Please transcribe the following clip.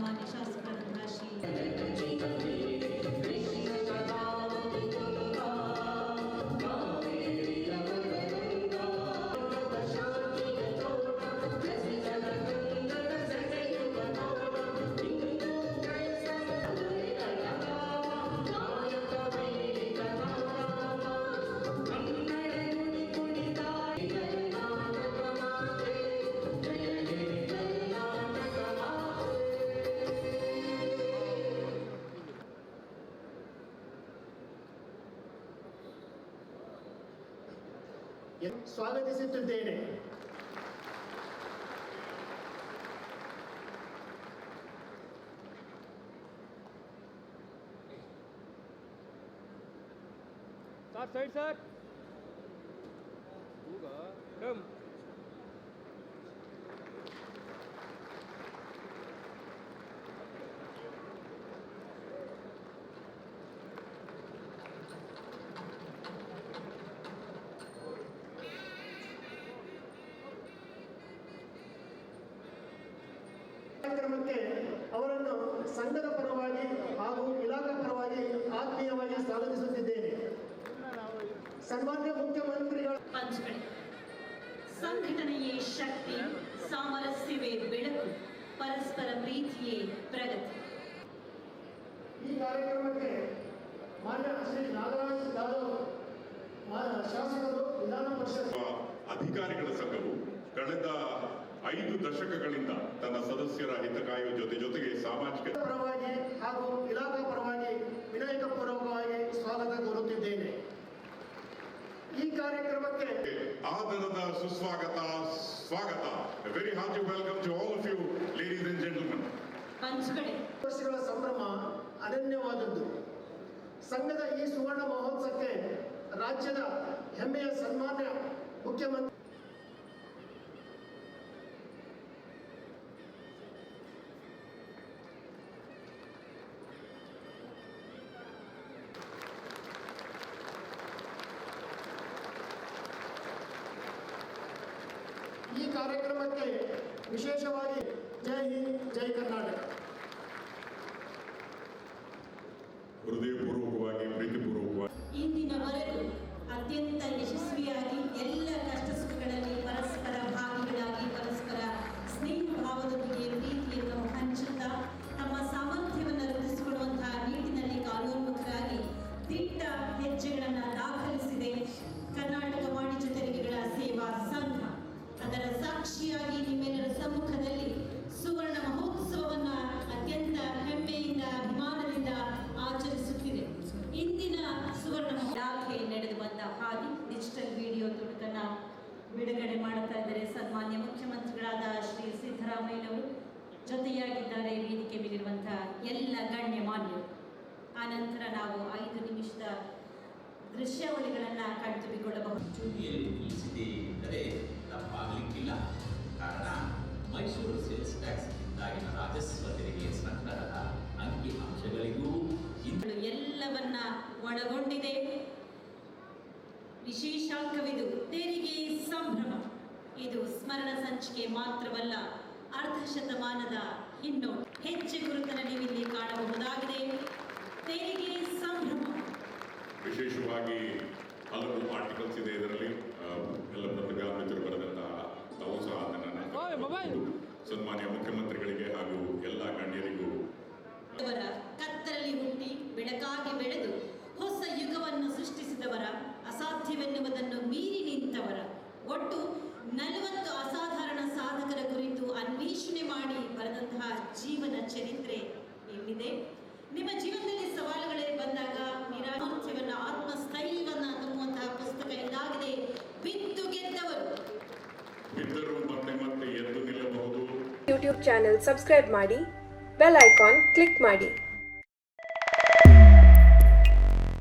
ಮಾನ್ಯ ಶಾಸಕರಾದಂತಹ Shri ಸ್ವಾಗತಿಸುತ್ತಿದ್ದೇನೆ. Side sir ಕಾರ್ಯಕ್ರಮಕ್ಕೆ ಅವರನ್ನು ಸಂಘದ ಪರವಾಗಿ ಹಾಗೂ ಇಲಾಖಾ ಪರವಾಗಿ ಆತ್ಮೀಯವಾಗಿ ಸ್ವಾಗತಿಸುತ್ತಿದ್ದೇನೆ. ಸನ್ಮಾನ್ಯ ಮುಖ್ಯಮಂತ್ರಿಗಳ ಪಂಚಕಳೆ ಸಂಘಟನೆಯೇ ಶಕ್ತಿ, ಸಾಮರಸ್ಯವೇ ಬೆಳಕು, ಪರಸ್ಪರ ಪ್ರೀತಿಯೇ ಪ್ರಗತಿ. ಈ ಕಾರ್ಯಕ್ರಮಕ್ಕೆ ಮಾನ್ಯ ಶ್ರೀ ನಾಗರಾಜ್ ಯಾದವ್ ಶಾಸಕರು, ವಿಧಾನ ಪರಿಷತ್ ಅಧಿಕಾರಿಗಳ ಸಂಘವು ಕಳೆದ 5 ದಶಕಗಳಿಂದ ತನ್ನ ಸದಸ್ಯರ ಹಿತ ಕಾಯುವ ಜೊತೆಗೆ ಸಾಮಾಜಿಕ ಪರವಾಗಿ ಹಾಗೂ ಇಲಾಖಾ ಪರವಾಗಿ ವಿನಯಪೂರ್ವಕವಾಗಿ ಸ್ವಾಗತ ಕೋರುತ್ತಿದ್ದೇನೆ. ಈ ಕಾರ್ಯಕ್ರಮಕ್ಕೆ ಆದರದ ಸ್ವಾಗತ. Very hearty welcome to all of you ladies and gentlemen. ಪಂಚಕಳೆ ವರ್ಷಗಳ ಸಂಭ್ರಮ ಅನನ್ಯವಾದದ್ದು. ಸಂಘದ ಈ ಸುವರ್ಣ ಮಹೋತ್ಸವಕ್ಕೆ ರಾಜ್ಯದ ಹೆಮ್ಮೆಯ ಸನ್ಮಾನ್ಯ ಮುಖ್ಯಮಂತ್ರಿ ಈ ಕಾರ್ಯಕ್ರಮಕ್ಕೆ ವಿಶೇಷವಾಗಿ ಜೈ ಹಿಂದ್ ಜೈ ಕರ್ನಾಟಕ ಹೃದಯಪೂರ್ವಕವಾಗಿ ಪ್ರೀತಿಪೂರ್ವಕವಾಗಿ ಇಂದಿನವರೆಗೂ ಅತ್ಯಂತ ಯಶಸ್ವಿಯಾಗಿ ಎಲ್ಲ ಕಷ್ಟ ಸುಖಗಳಲ್ಲಿ ಪರಸ್ಪರ ಭಾಗಿಗಳಾಗಿ ಪರಸ್ಪರ ಸ್ನೇಹ ಭಾವದೊಂದಿಗೆ ಪ್ರೀತಿಯನ್ನು ಹಂಚುತ್ತಾ ತಮ್ಮ ಸಾಮರ್ಥ್ಯವನ್ನು ವೃದ್ಧಿಸಿಕೊಳ್ಳುವಂತಹ ನಿಟ್ಟಿನಲ್ಲಿ ಕಾರ್ಯೋನ್ಮುಖರಾಗಿ ದಿಟ್ಟ ಹೆಜ್ಜೆಗಳನ್ನು ದಾಖಲಿಸಿದೆ ಕರ್ನಾಟಕ ವಾಣಿಜ್ಯ ತೆರಿಗೆಗಳ ಸೇವಾ ಸಂಘ. ಅದರ ಸಾಕ್ಷಿಯಾಗಿ ನಿಮ್ಮೆಲ್ಲರ ಸಮ್ಮುಖದಲ್ಲಿ ಸುವರ್ಣ ಮಹೋತ್ಸವವನ್ನು ಅತ್ಯಂತ ಹೆಮ್ಮೆಯಿಂದ ಅಭಿಮಾನದಿಂದ ಆಚರಿಸುತ್ತಿದೆ. ಇಂದಿನ ಸುವರ್ಣ ಇಲಾಖೆ ನಡೆದು ಬಂದ ಹಾದಿ ಡಿಜಿಟಲ್ ವಿಡಿಯೋ ತುಣುಕನ್ನು ಬಿಡುಗಡೆ ಮಾಡುತ್ತಾ ಇದ್ದಾರೆ ಸನ್ಮಾನ್ಯ ಮುಖ್ಯಮಂತ್ರಿಗಳಾದ ಶ್ರೀ ಸಿದ್ದರಾಮಯ್ಯನವರು. ಜೊತೆಯಾಗಿದ್ದಾರೆ ವೇದಿಕೆ ಮೇಲಿರುವಂತಹ ಎಲ್ಲ ಗಣ್ಯಮಾನ್ಯರು. ಆನಂತರ ನಾವು 5 ನಿಮಿಷದ ದೃಶ್ಯಾವಳಿಗಳನ್ನು ಕಣ್ತುಂಬಿಕೊಳ್ಳಬಹುದು. ನಿಲ್ಲಿಸಿದೆ ಎಂದರೆ ತಪ್ಪಾಗಲಿಕ್ಕಿಲ್ಲ. ಕಾರಣ ಮೈಸೂರು ಸೇಲ್ಸ್ ಟ್ಯಾಕ್ಸ್ ಇಂದಾಗಿನ ರಾಜಸ್ವ ತೆರಿಗೆ ಸಂಗ್ರಹದ ಅಂಕಿ ಅಂಶಗಳಿಗೂ ಎಲ್ಲವನ್ನ ಒಳಗೊಂಡಿದೆ. ವಿಶೇಷಾಂಕವಿದು ತೆರಿಗೆ ಸಂಭ್ರಮ. ಇದು ಸ್ಮರಣ ಸಂಚಿಕೆ ಮಾತ್ರವಲ್ಲ, ಅರ್ಧ ಶತಮಾನದ ಹಿನ್ನೋಟ. ಹೆಜ್ಜೆ ಗುರುತನ್ನು ನೀವಿಲ್ಲಿ ಕಾಣಬಹುದಾಗಿದೆ. ತೆರಿಗೆ ಸಂಭ್ರಮ ವಿಶೇಷವಾಗಿ ಹಲವು ಆರ್ಟಿಕಲ್ಸ್ ಇದೆ ಇದರಲ್ಲಿ. ಎಲ್ಲ ಪತ್ರಿಕಾ ಮಿತ್ರರು ಬರೆದಂತಹ ತಾವು ಸಹ ಸನ್ಮಾನ್ಯ ಮುಖ್ಯಮಂತ್ರಿಗಳಿಗೆ ಹಾಗೂ ಎಲ್ಲ ಗಣ್ಯರಿಗೂ ಅವರ ಕತ್ತಲಲ್ಲಿ ಹುಟ್ಟಿ ಬೆಳಕಾಗಿ ಬೆಳೆದು ಹೊಸ ಯುಗವನ್ನು ಸೃಷ್ಟಿಸಿದವರ, ಅಸಾಧ್ಯವೆನ್ನುವುದನ್ನು ಮೀರಿ ನಿಂತವರ, ಒಟ್ಟು 40 ಅಸಾಧಾರಣ ಸಾಧಕರ ಕುರಿತು ಅನ್ವೇಷಣೆ ಮಾಡಿ ಬರೆದಂತಹ ಜೀವನ ಚರಿತ್ರೆ ಇಲ್ಲಿದೆ. ನಿಮ್ಮ ಜೀವನದಲ್ಲಿ ಸವಾಲುಗಳೇ ಬಂದಾಗ ನಿರಾಶೆಯನ್ನು ಆತ್ಮಸ್ಥೈರ್ಯವನ್ನು ತುಂಬುವಂತಹ ಪುಸ್ತಕ ಇದಾಗಿದೆ. ಬಿದ್ದು ಗೆದ್ದವರು ಬಿದ್ದರು ಮತ್ತೆ ಎದ್ದು ನಿಲ್ಲಬಹುದು. ಯೂಟ್ಯೂಬ್ ಚಾನೆಲ್ ಸಬ್ಸ್ಕ್ರೈಬ್ ಮಾಡಿ, ಬೆಲ್ ಐಕಾನ್ ಕ್ಲಿಕ್ ಮಾಡಿ.